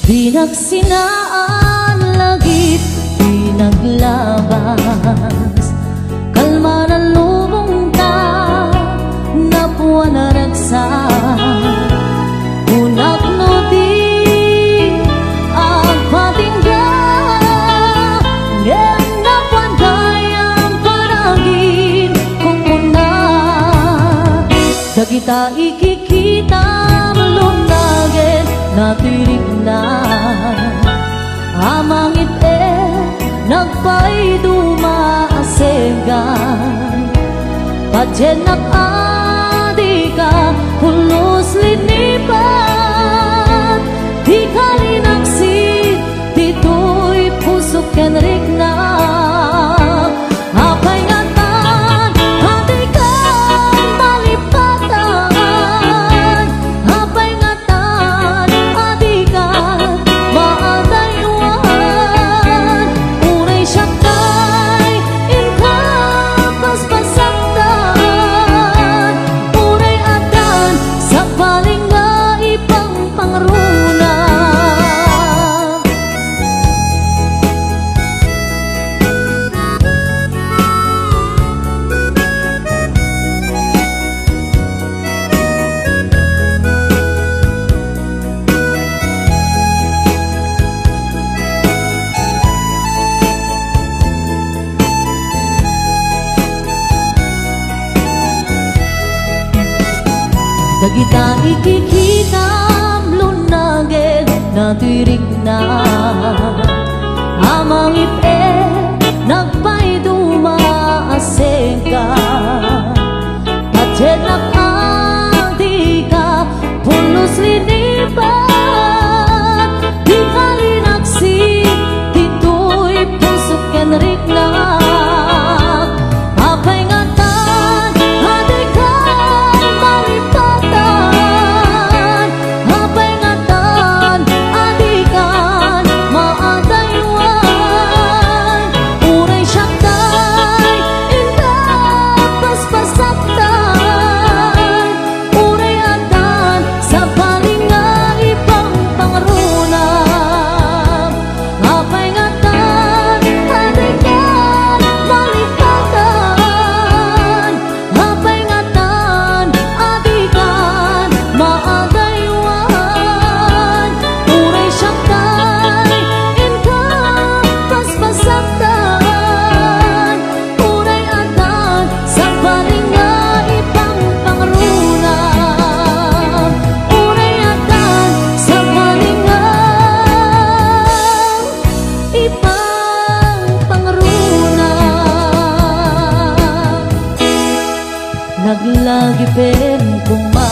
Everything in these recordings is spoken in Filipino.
Pinagsinaan lagit, pinaglabas, kalma na lubong ta, napuan na ragsak. Unak no di agpatingga, ngem napuan dayang paragin kung una. Dagita ikikita malunagin, natirig na amang ite nagpay dumaasegan. Padyenak adika pulos linipan, di kalinaksit dito'y pusok kenrik na. Apay ngatan adikan malipatan, apay ngatan adikan maadayuan. Unay syaktay inka paspasaktan, unay adan sa paling nga ipang pangruna. Dagita ikikita lunagin, natirig na amang ipe nagpay dumaaseka. Padyenak adika pulos linipan, di kalinaksit dito'y pusok kenrik na. Apay ngatan adikan malipatan, apay ngatan adikan maadayuan. Unay syaktay inka paspasaktan, unay adan sa paling nga ipang pangruna. Apay ngatan adikan malipatan, apay ngatan adikan maadayuan. Unay syaktay inka paspasaktan, unay adan sa paling nga ipang pangruna. Unay adan sa paling nga ipang pangruna. Naglagi pen kuma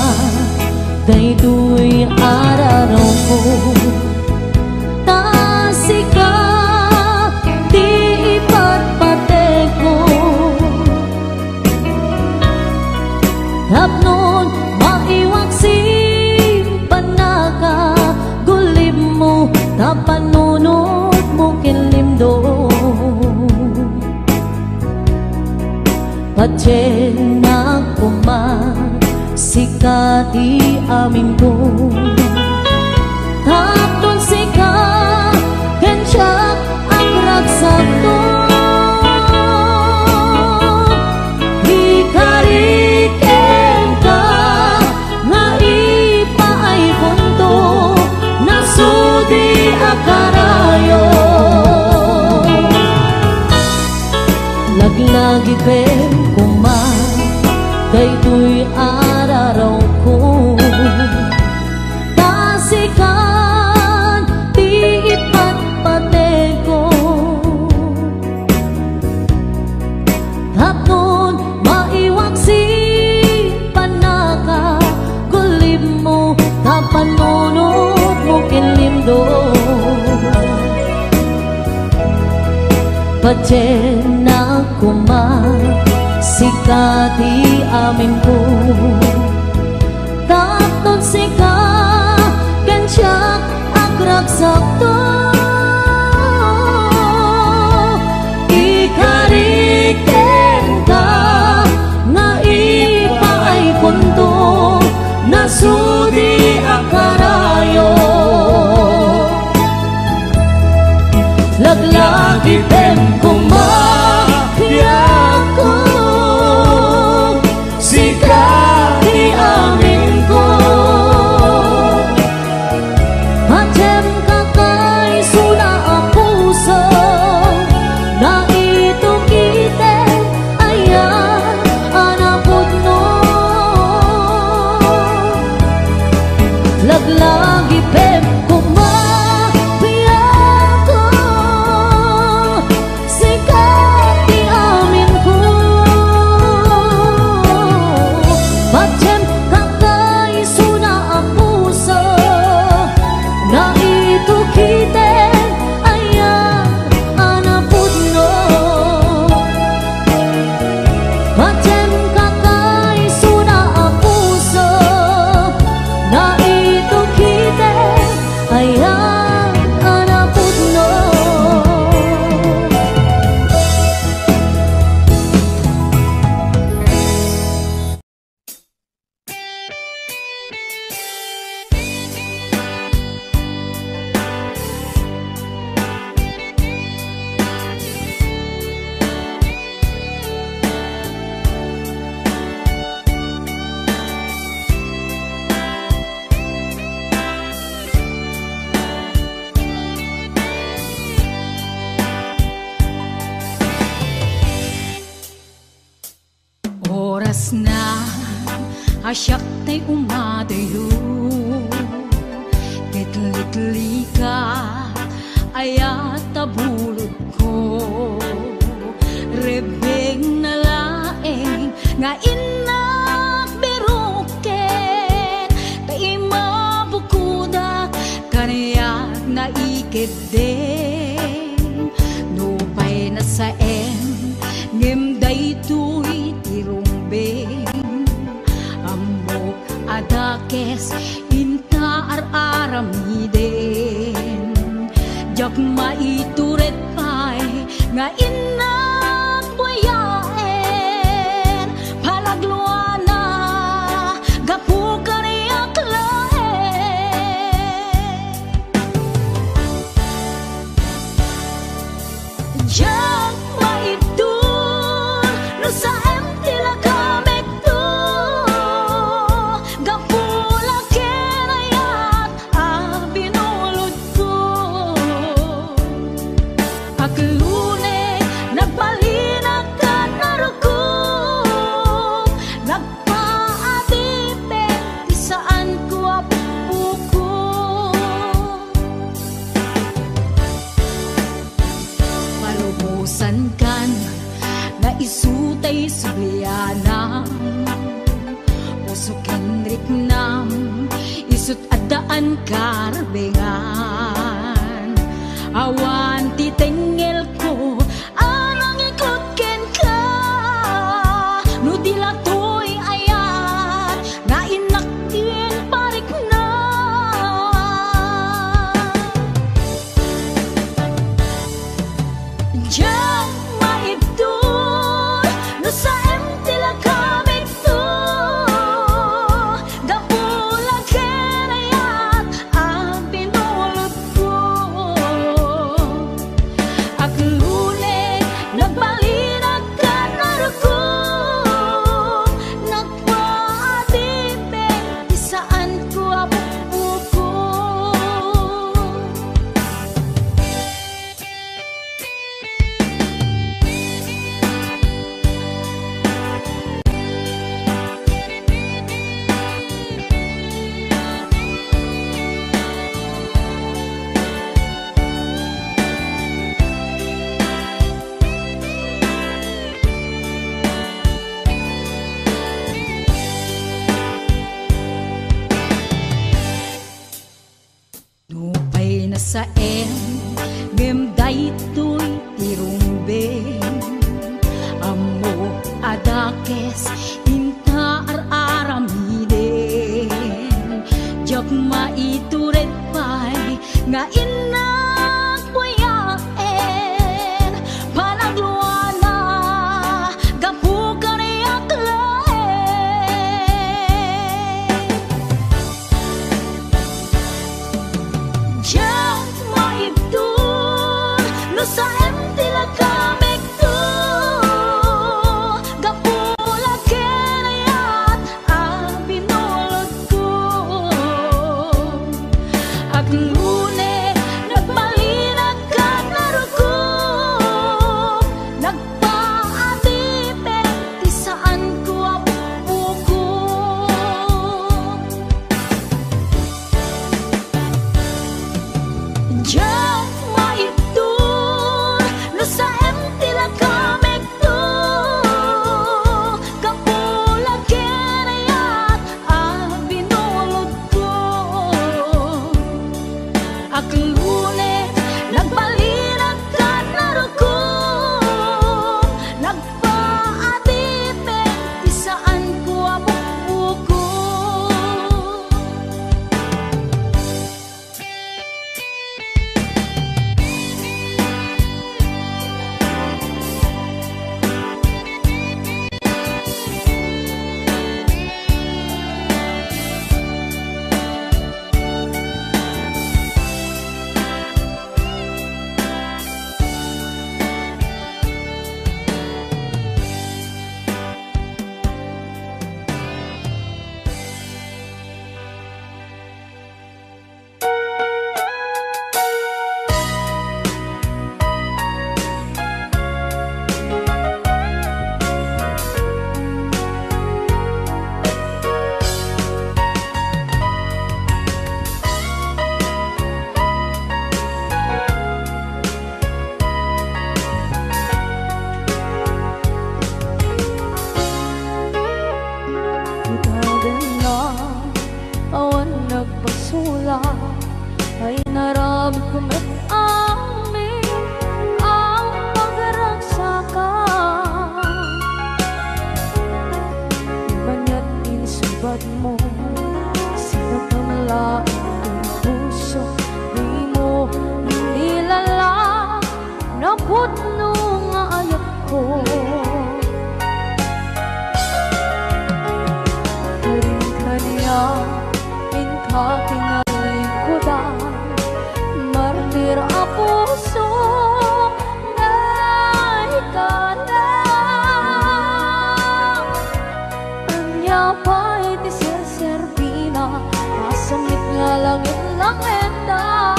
daytoy araraw ko, tasika di ipatpate ko. Tapnon maiwag simpan na ka, gulib mo tapanunod mo kinlimdo. Padyenak sikati amin ko, tapon sika kensiak ang ragsak ko. Ikariken ka nga ipaay punto, nasudi akarayo. Laglagi pen kuma daytoy araraw ko, tasikan di ipatpate ko. Tapnon maiwag simpan na ka, gulib mo tapanunod mo kinlimdo. Padyenak kuma sikati amin ko, tapnon sika kensiak ang ragsak to. Ikariken ka nga ipaay punto, nasudi akarayo. asyak tay umadayo Litli ka ayat tabulod ko Rebeng na laeng nga inak biruken Tay mabukuda kanayak na ikid din Nupay na sa ngem daytoy tirumbeng Amok adakes inta ar-aramiden Jak maituret pay nga inak buyaen Palagluana gapu kaniyak laen Jak maitur no sa tila kamek to Gapula kenayat binulod ko Aglune nagbalinag ka naruko Nagpaadipe di saan ko apuko Malubusan kan na isutay sublianam Puso kendrik nam isut adaan karbengan Awan titengel ko anang ikot ken ka No dilatoy ayat na inaktin parik na Diyan maibdur no sa tila kamik to Gapula kenayat binulod ko Aglune nagbalinag ka naruko Nagpaadipe di saan ko apupuko Nupay na sa ngem daytoy tirumbeng Amok adakes inta ar-aramiden Jak maituret pay nga inak buyaen Panagluana gapu kaniyak laen Jak maibdur no sa tila kamek to Gapula kenayat binulod ko Aglune nagbasula ay naramit ko met amin ang pagragsakan. Banya't insubad mo sinagpamalain ang puso, di mo nilala na putno nga ayat ko. Karin-kanya kinalikudan, martir a puso na ikalang. Anya pa'y di serservina, masamit nga langit lang enda.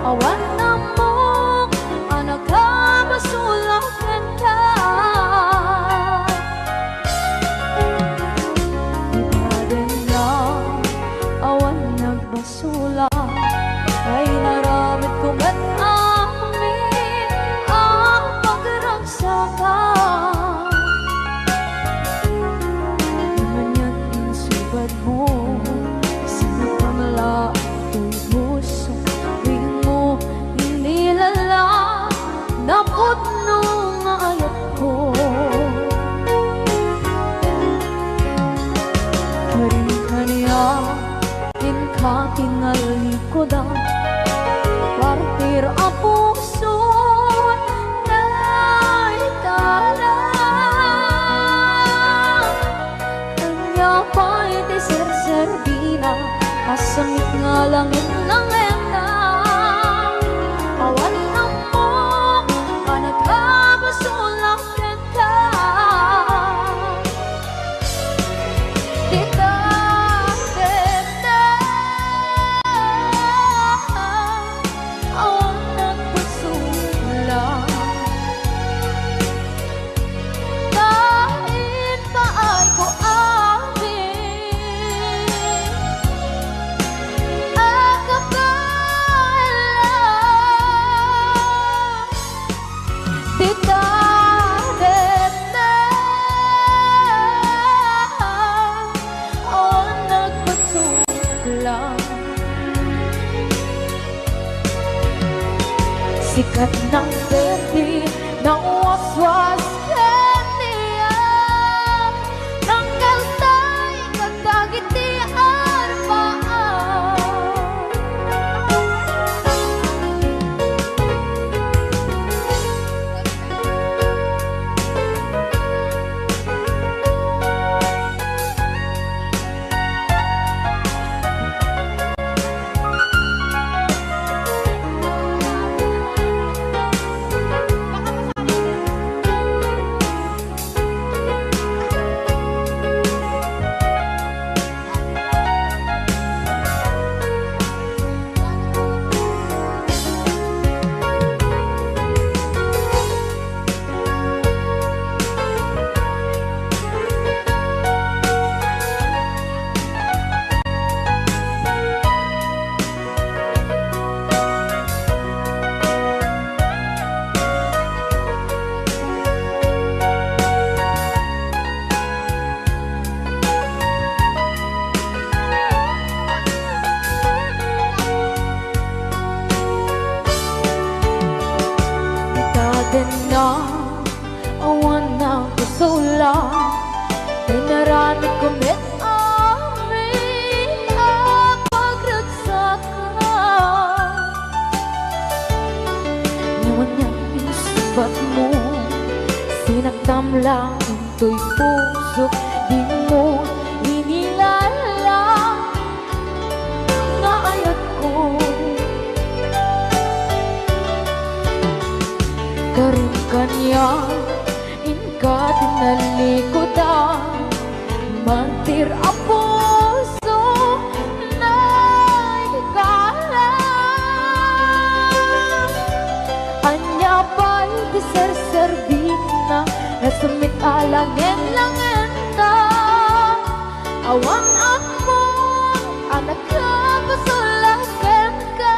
Awan na mo, anak ka masulakan ka. Sula ay naramit kong at amin ang pagragsakan. Manya't insubad mo sinagpamala ito'y puso, di mo inilala na putno nga ayat ko. Karin-kanya kinalikudan, partir a puso na ikalang. Kanya pa'y di serservina, masamit nga langit lang enda. Awan na mo, panagkabasulang ka. Sikat ng berde ng waswas kaniya, ng kaltay kagdagitian paan. Na awan na kusula, pinaramit ko met amin ang pagragsakan. Ngayon niyang insubat mo, sinagtam lang ito'y puso, di mo inilala na ayat ko. Karin-kanya kinalikudan, martir a puso na ikalang. Anya pa'y di serservina, nasamit alangin-langin ta. Awan ako, anak ka masulakan ka.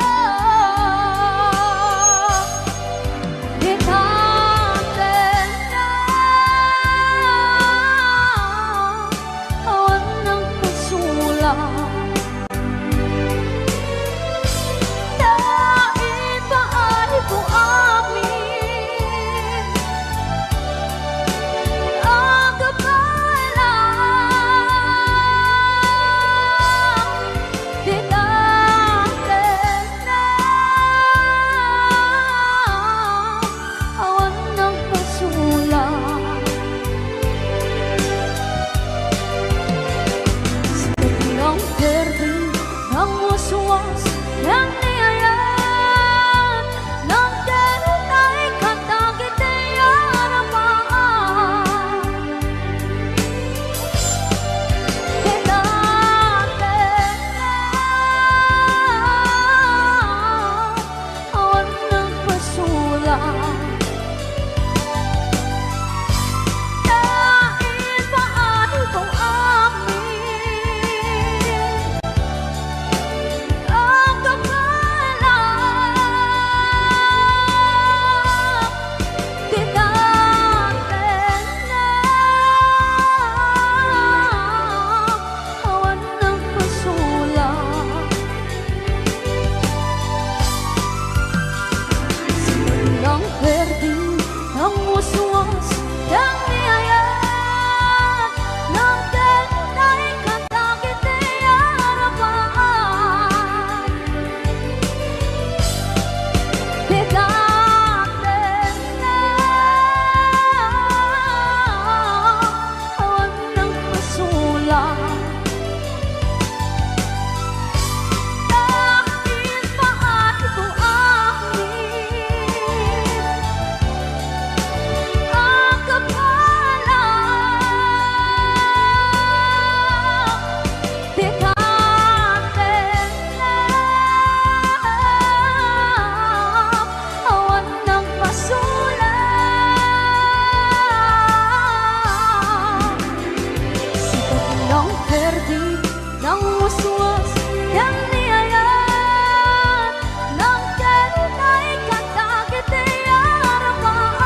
uswas yang niayat Nang kenay katakit ayarapaan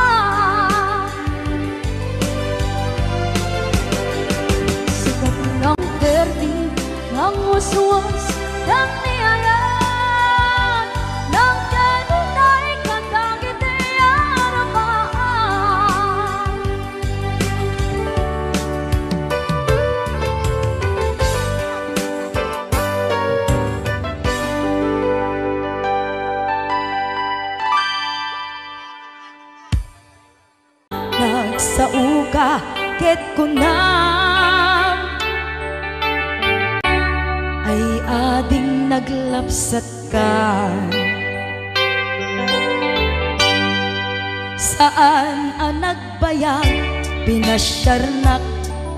Sikat ng perdi ng uswas yang niayat Nang kenay katakit ayarapaan Nagsauka ket kunam ay ading naglapsat ka Saan ang nagbayag pinasyarnak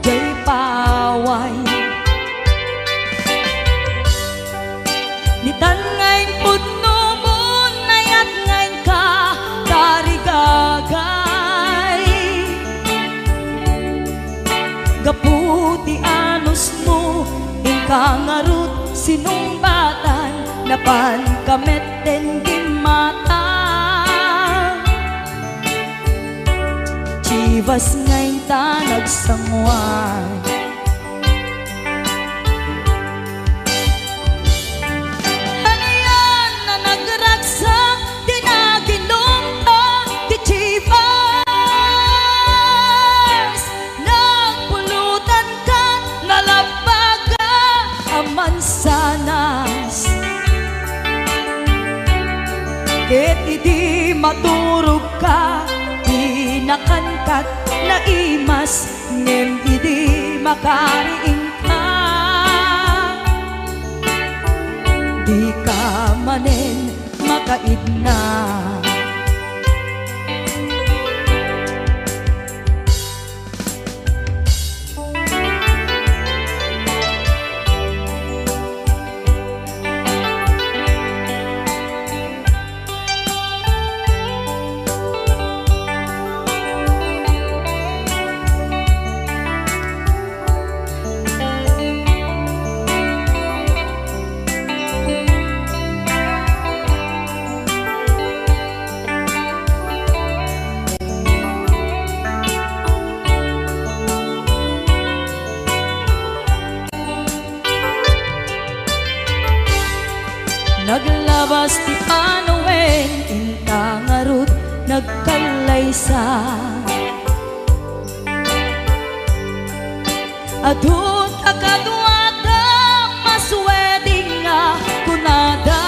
jay paway Nitan ngayon pudno mo nayat ngayon ka tarigagay Gaputi anos mo ingkang arut sinumbatan napan kamet den gimata Chivas ngayon ta nagsangwan Hanayan na nagragsak dinaginom ta di Chivas Nagpulutan ka nalabaga aman sanas Ket idi maturog ka Nakankat na imas ngem idi makariing ka Di ka manen makaidna Naglabas ti Panawen intang arut nagkalaysa Adut akadwada masweding nga kunada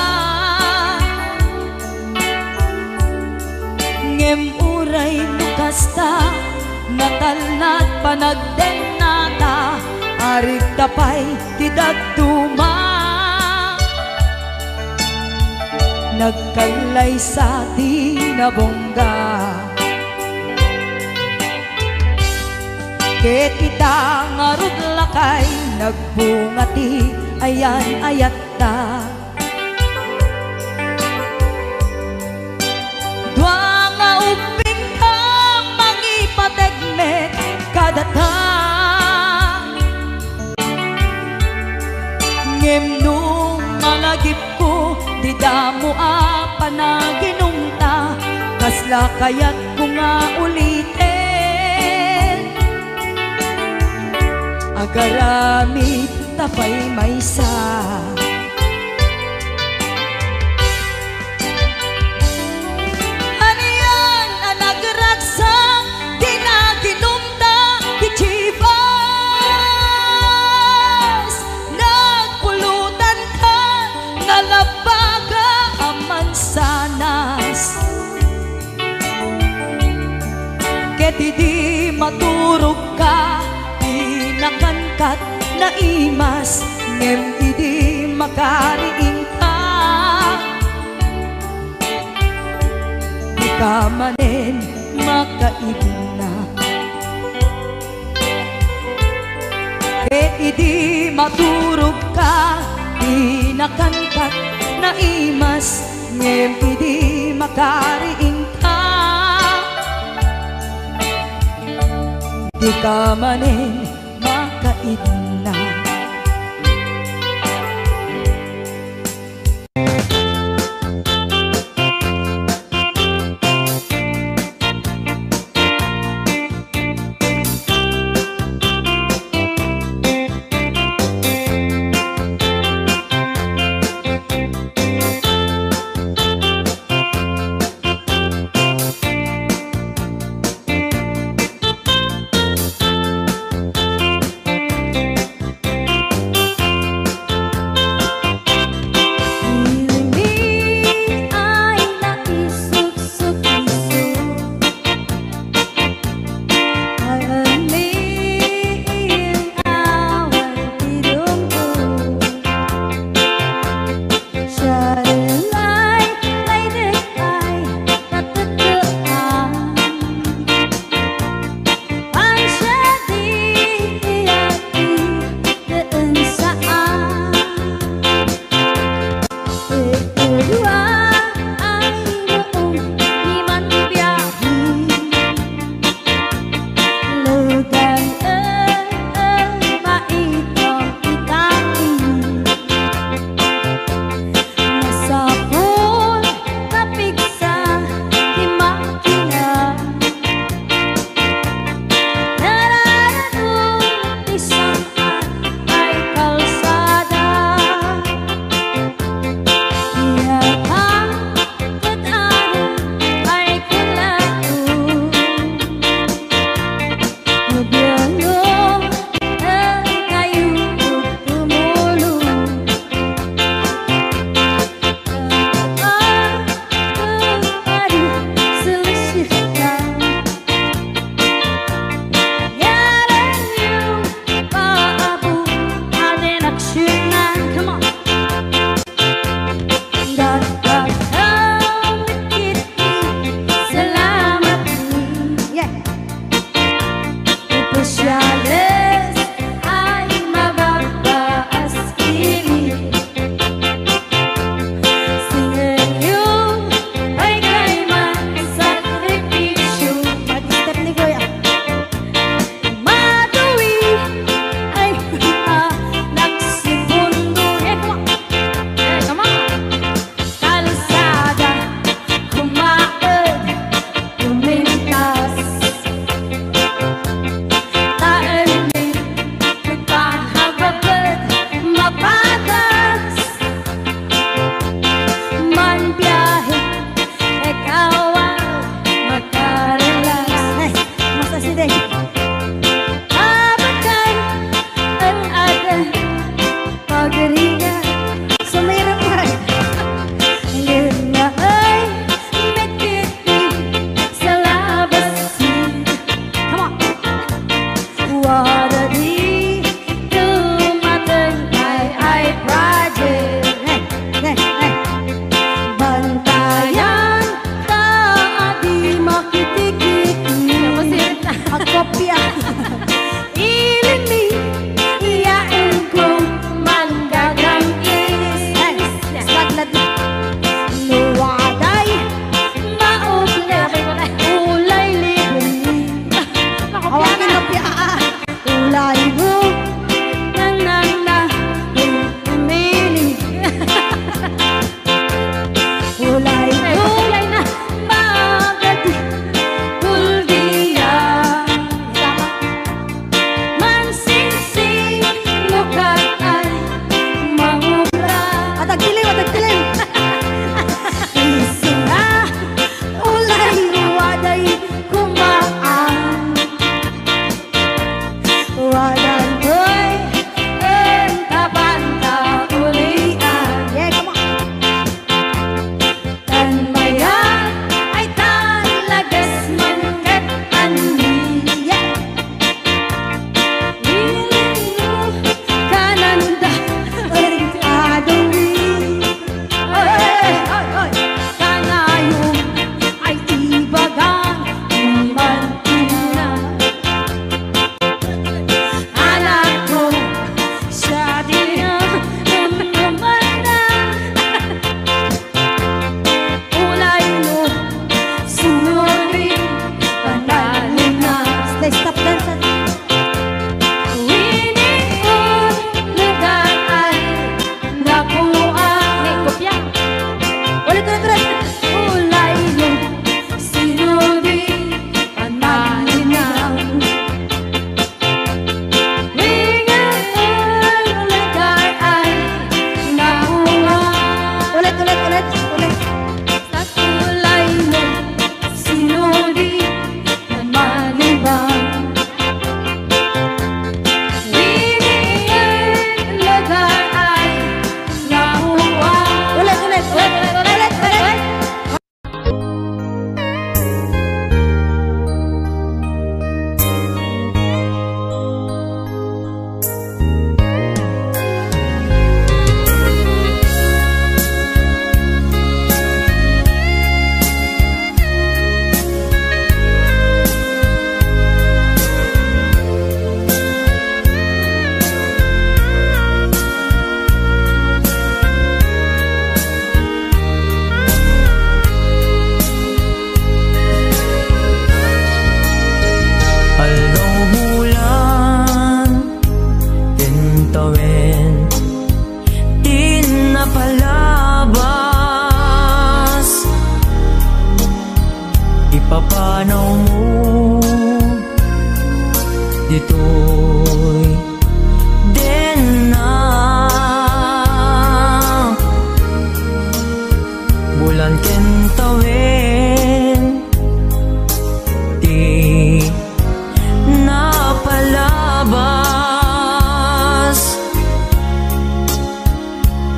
Ngem uray nukasta natalnat panagdenata Arig tapay ti daduma Nagkalay sa tinabongga Ket ita ngarud lakay nagbungati ayan ayat ta Dua nga uping ka mangipategmet kadata Ngem nung malagip ko di damo panaginumta kasla kayat ko nga ulitin agaramit tapay maysa Haniyan ang nagragsak dinaginumta di Chivas Nagpulutan ka nalabaga aman sanas Ket idi maturog ka Nakankat na imas ngem idi makariing ka Di ka manen makaibna Ket idi maturog ka Di nakankat na imas ngem idi makariing ka Di ka manen makaidna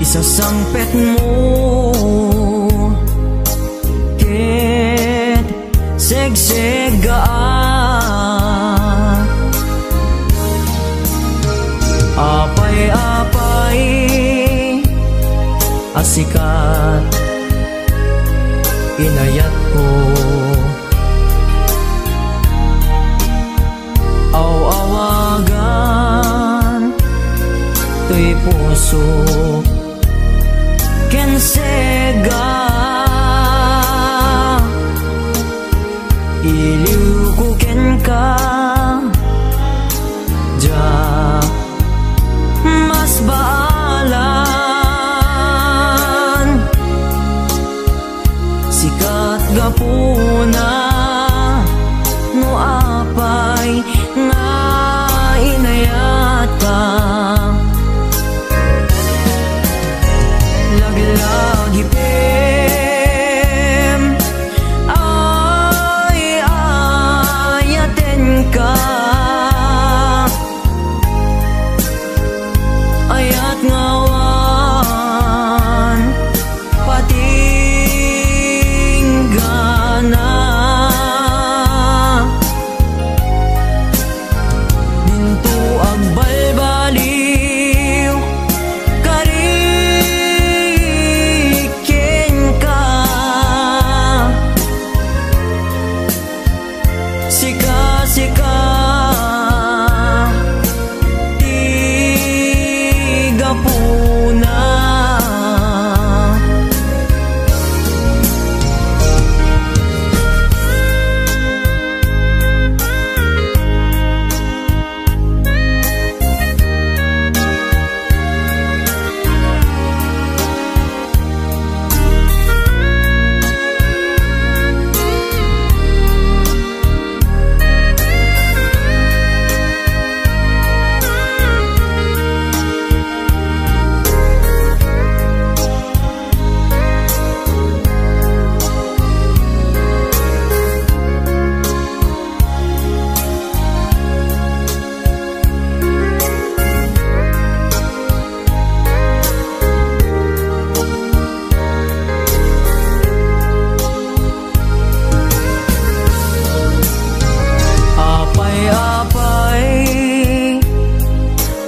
isasangpet mo ket segsegaan apay-apay asikat inayat ko aw-awagan to'y puso ken sega iliw ko ken ka ja mas baalan sikat gapuna no apay nga inayat ka lagi pem ay ayaten ka ayat ngawan patinggana dinto agbalbaliw kariken ka sika-sika tigapuna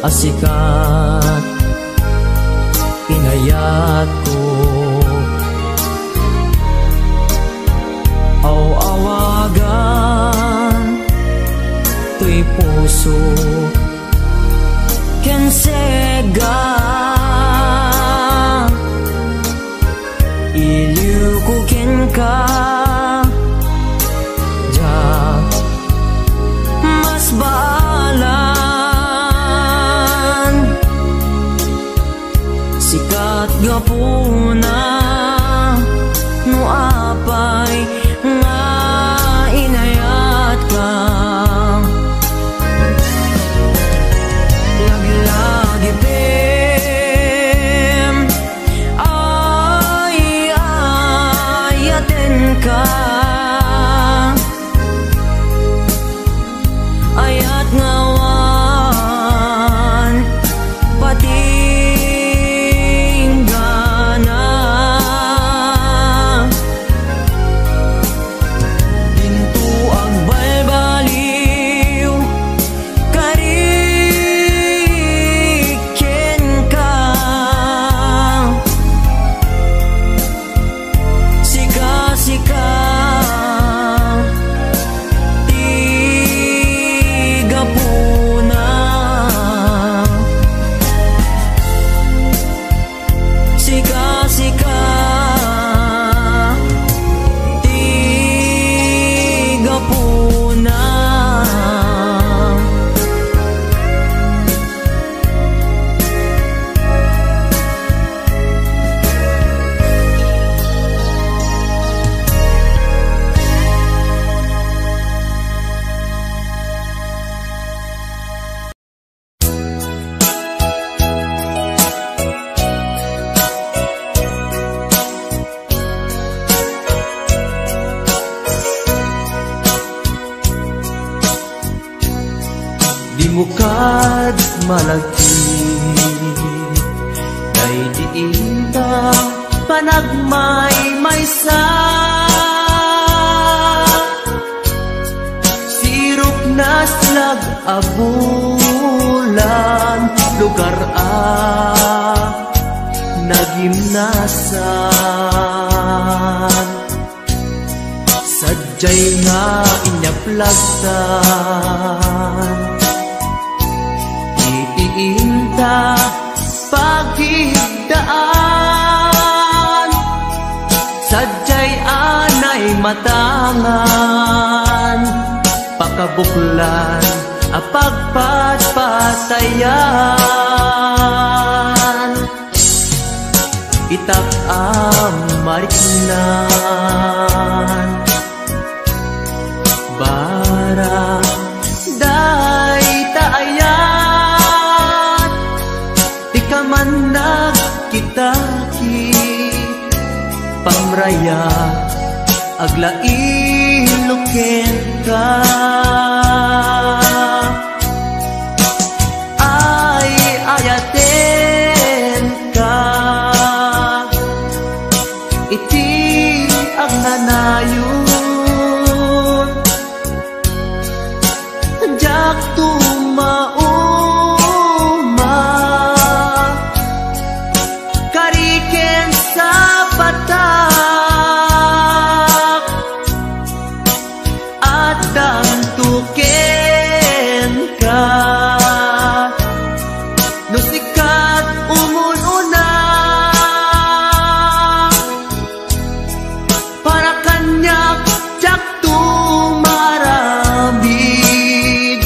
asikat inayat ko aw-awagan to'y puso ken sega iliw ko ken ka ja mas baalan sikat gapuna no apay nga inayat ka lagi-lagi pem ay ayaten ka ayat ngawan patinggana dinto agbalbaliw kariken ka sika-sika tigapuna sika-sika tigapuna di mukad malagki Daydiin ta panagmaymaysa, sirok na slag abulan, lugar nagimnasan. Sadyay nga inyaplagtan, itiin ta paghigdaan. Sadyay anay matangan, pakabuklan apagpatpatayan. Itak mariknan, bara day taayat, di ka man nagkitaki, pamraya aglain ka. Ay ayaten ka, iti ang nanayon, jak tumauma, kariken sa patak, at dantuken ka. No sikat umununa, para kanyak jak tumarambid,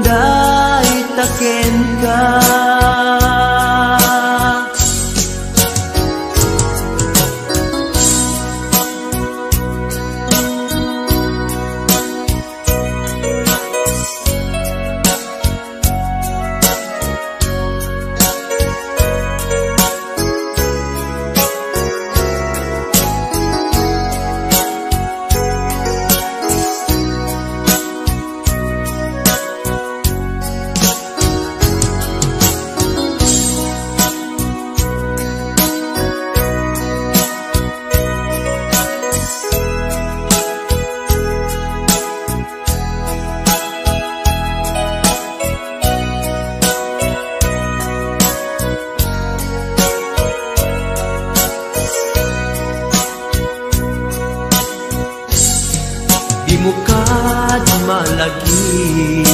day taken ka. Di mo kad malagi,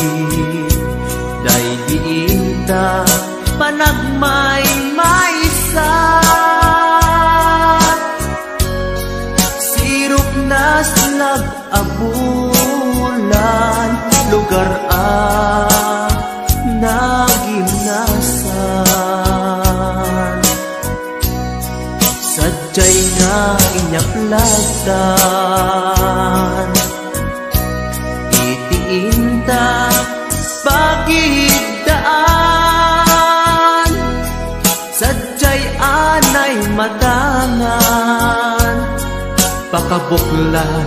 daydiin ta panagmaymaysa, sirok na slag abulan, lugar nagimnasan. Sadyay nga inyaplagtan, itiin ta paghigdaan. Sadyay anay matangan, pakabuklan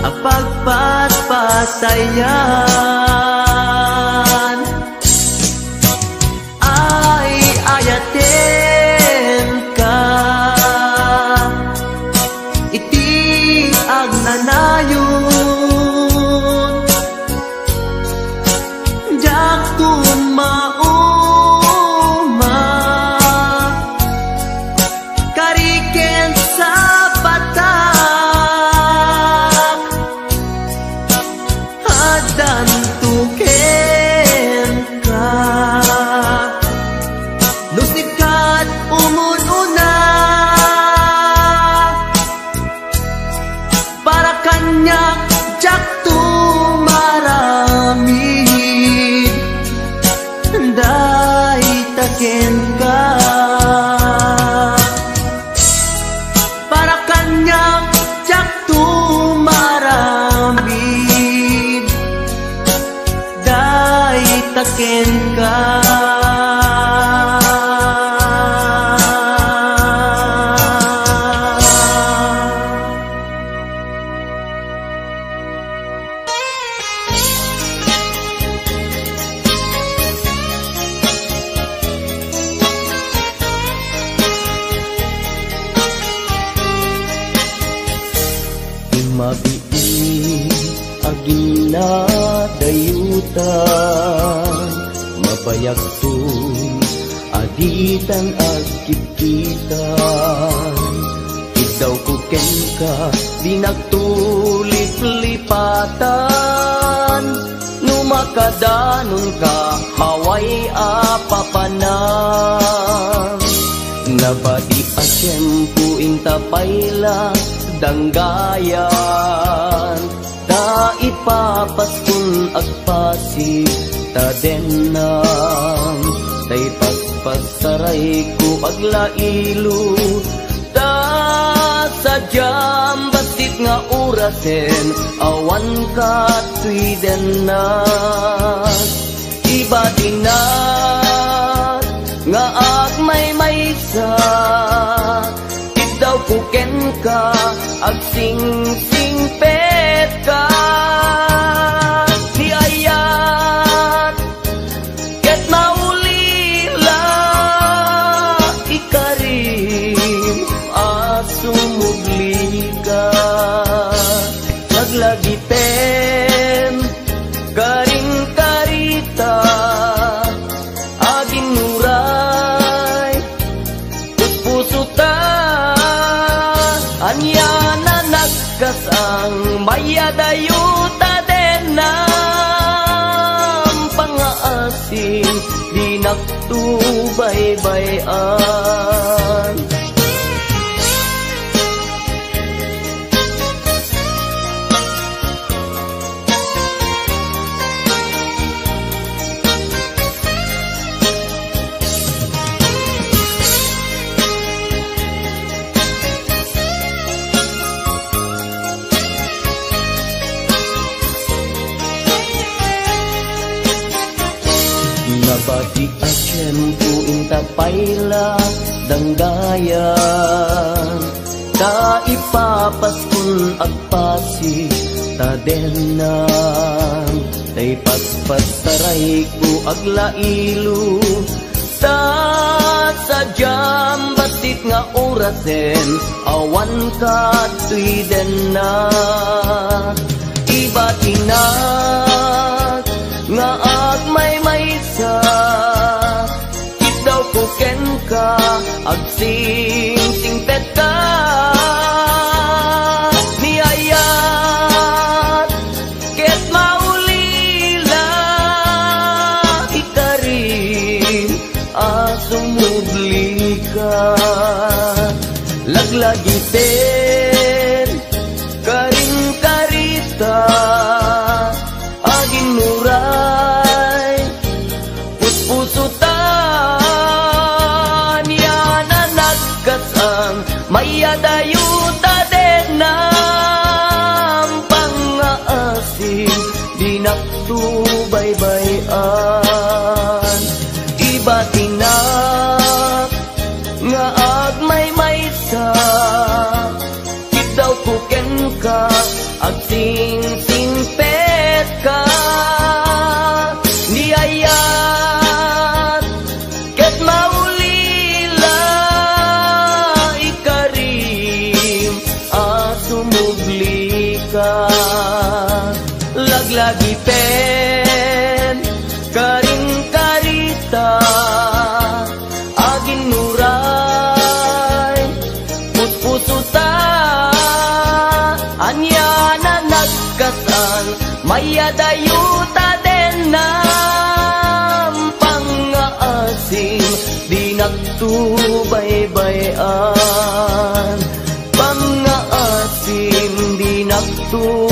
apagpatpatayan. Ay ayaten ka, iti ang nanayon, jak tumauma, kariken sa patak, hadan tuken ka. No sikat umununa, para kanyak jak tumaramid, day taken ka. Para kanyak jak tumaramid, day taken ka. bayagtun aditan agkit-kitan. Ikaw ko ken ka di nagtulip-lipatan. Numakadanon ka haway apapanang. Nabadi a tiyempo intapayla danggayan. Ta ipapaskun agpasig tadenang. Tay pagpasaray ko aglailo. Ta sadyam basit nga orasen awan ka tuiden na. Iba din na nga agmay-maysa. Ikaw kuken ka agsing-singpet ka. Di ayat ket maulila ikarim asumugli ka. Naglagiten karing karita aging nuray puso ta. Anya na nagkasang mayadayuta den ng pangaasin di naktubaybayan. Nabati a tiyempo intapayla danggayan. Ta ipapaskun agpasi tadenang. Tay paspasaray ko aglailo. Ta sadyam basit nga orasen awan ka tuiden na. Iba tinag nga agmay-maysa. Ikaw kuken ka agsing-singpet ka. Niyayat ket maulila ikarim asumugli ka. Laglagiten karing karita aging nuray puspuso ta. Niya na nagkasang mayadayuta den ng pangaasin di naktubaybayan. Iba tinak nga agmay-maysa. Ikaw kuken ka agsing-singpet ka. Niyayat ket maulila ikarim asumugli ka. Laglagiten karing karita aging nuray puspuso ta. Anya na nagkasang mayadayuta den ng pangaasim di naktubaybayan. Pangaasim di naktubaybayan.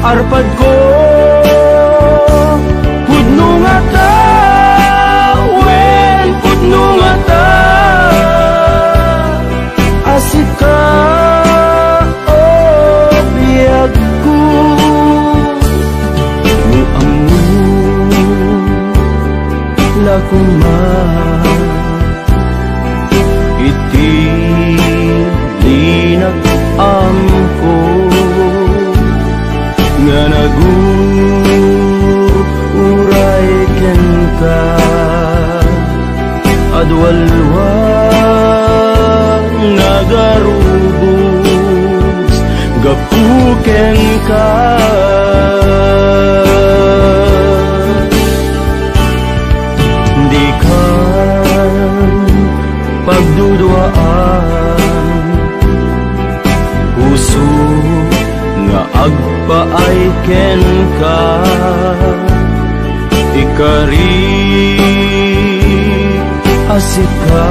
arpad ko pudno nga ta, wen pudno nga ta, asik ka o biyag ko mo amo lakuma iti linag-am ko nga naguray ken ka adwalwa nagarubos gapuken ka di ka pagduduaan puso nga agpaay ken ka ikari asika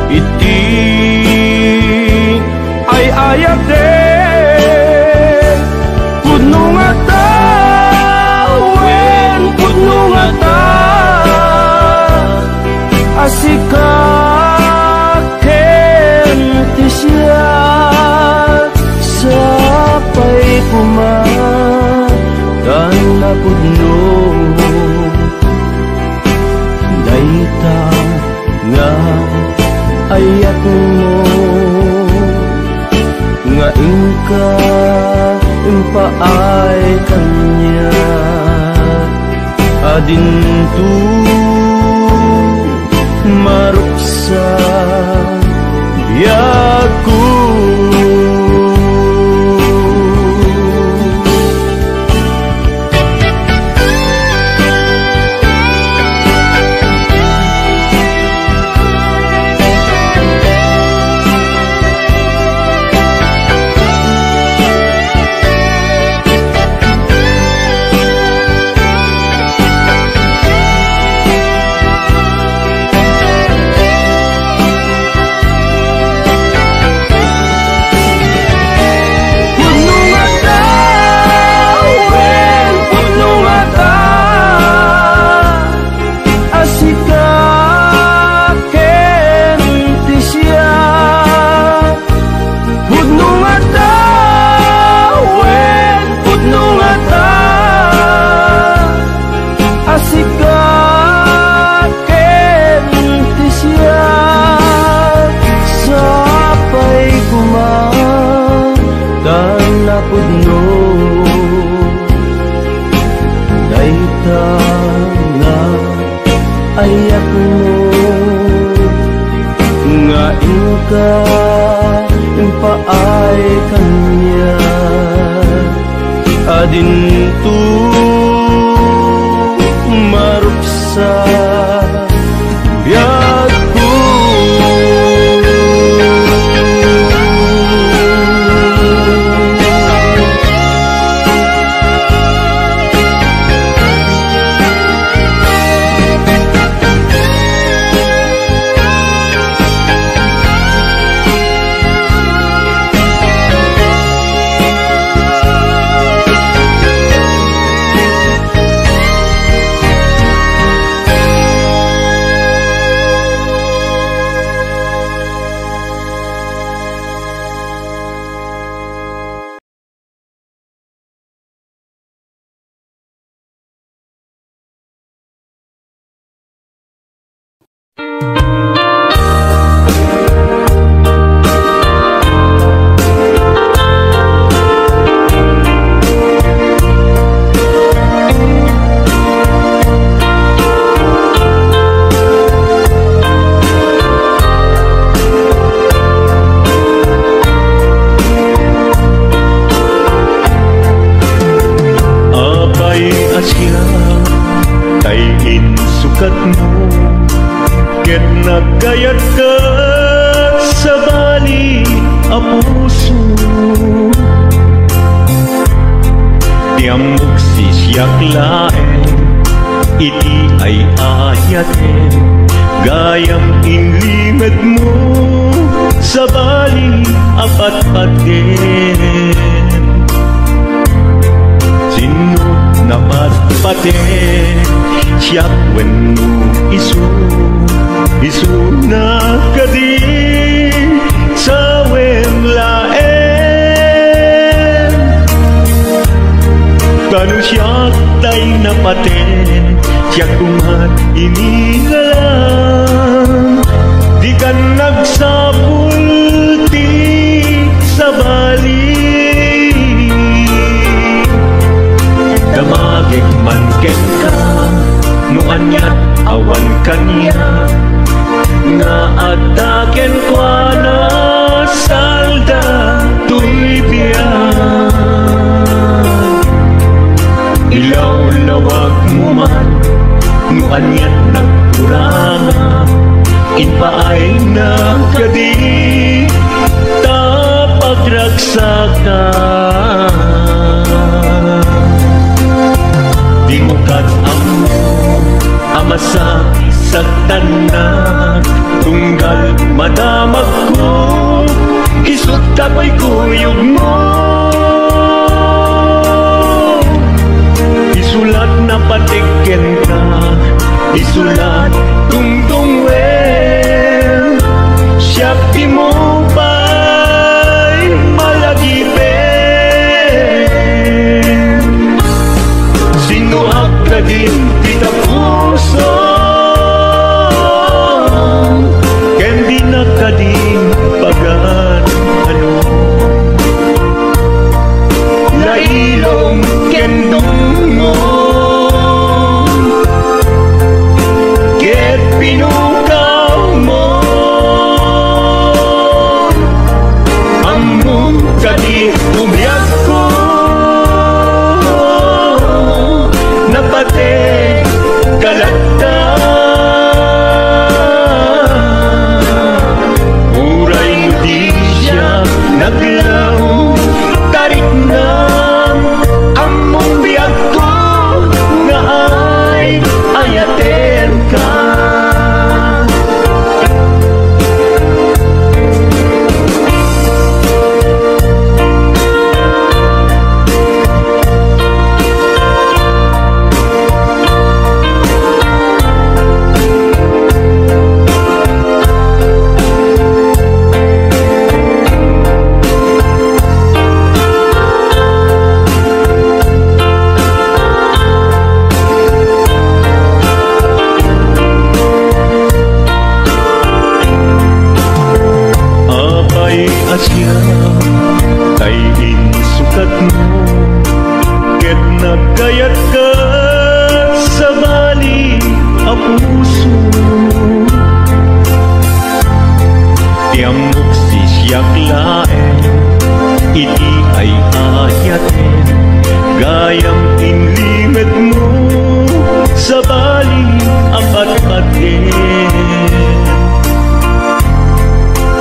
iti ay ayat pudno nga ta, wen pudno nga ta, asika ken ti siya sapay kuma dan napudno dayta nga ayat mo nga ingka impaay kanya adintu maruksa biyaku ayat mo nga ingka impaay kanya adintu maruksa biyaku nagkayat ka sa bali a puso tiamok sisyak laen iti ay ayaten gayam inlingad mo sa bali apat-paten napatpaten siyak wenno isu na kadi sa wemlaen kanu siyak tay napaten siyak kumat inigalang di kan nagsapulti sa bali damagig man ken ka nuanyat awan kanya nga ataken kwa na salda tuy biyan ilaw-lawag mo man nuanyat nagkuranga inpaay na kadi tapagragsakan di mo kat-amo amasa sa tanan tunggal madamag ko isut kapoy kuyog mo isulat na patiken ka isulat tungtungwen siyak di mo ba'y malagipen sinuhak na din kita puso ken di na kading pagan ano lailong ken dungo ket pinukaw mo among kadi umyak ko napate kalagta uray di siya naglaw tarik na among biyak ko nga ay ayaten ka asya kay insukat mo ket nagkayat ka sa bali a puso tiamok si siyak laen iti ay ayaten gayam inlimet mo sa bali a patpaten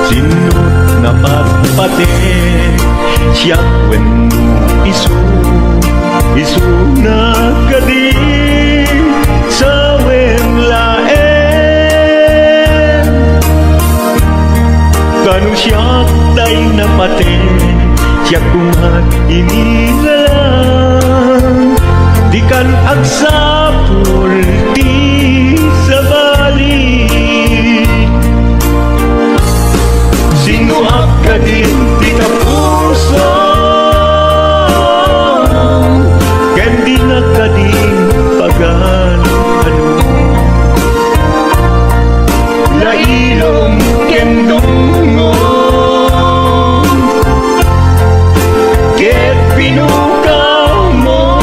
sinut napatpaten siyak wenno isu na kadi sa wemlaen kanu siyak tay napaten siyak kumat inigalang di kan agsapul ti sa bali sinuhak ka din di ka puso ken di na ka din pagan ano lailong ken dungo ket pinukaw mo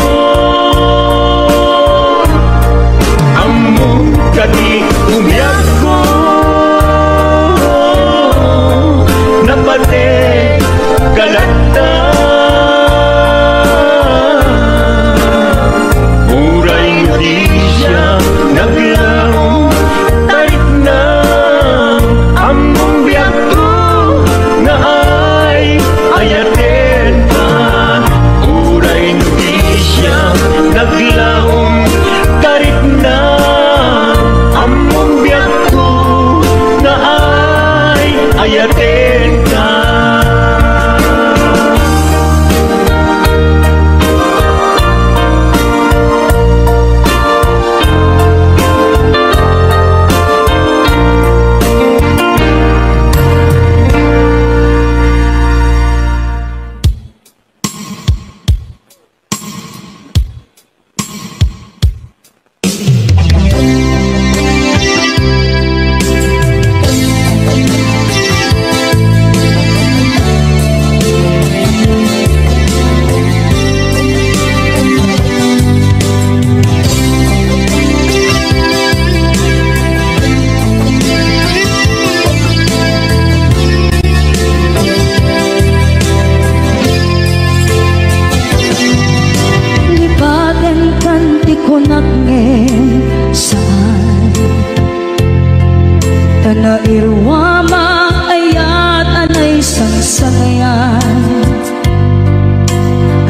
Tanairwama ayat anay sangsanayan.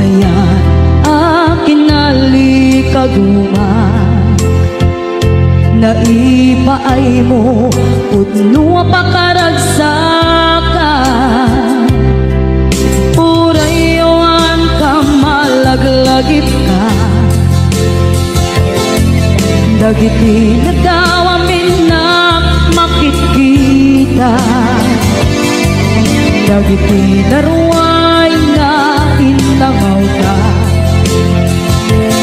Ayat akin nalikaguman. Naipaay mo pudno pakaragsakan. Urayon ka malaglagip ka. Dagiti nagawamin na makikita. Dagiti naruay na inangaw ka.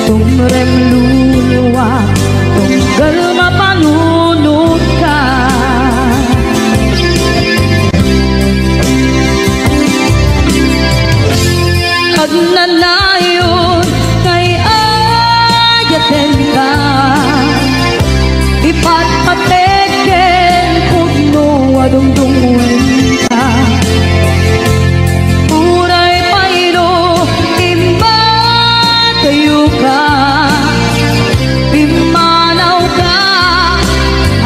Tumrem luluwa, tunggal mapanunod ka. Agnanayon kay ayaten ka. Ipatpateken pudno adungdungwen ka. Uray payro imba kayo ka. Pimanaw ka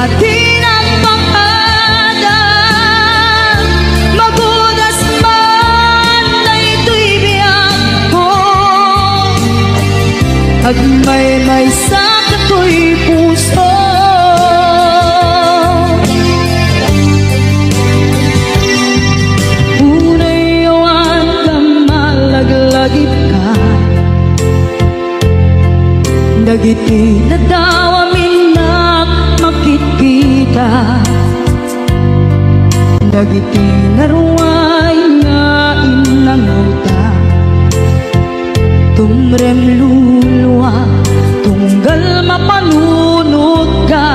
at tinagpakada. Magudas man na ito'y biyag ko. Agmay-may sa kato'y puso. Unayawan ka malaglagip ka. Dagiti nadawamin na makikita. Dagiti naruay nga inangaw ka. Tumrem luluwa, tunggal mapanunod ka.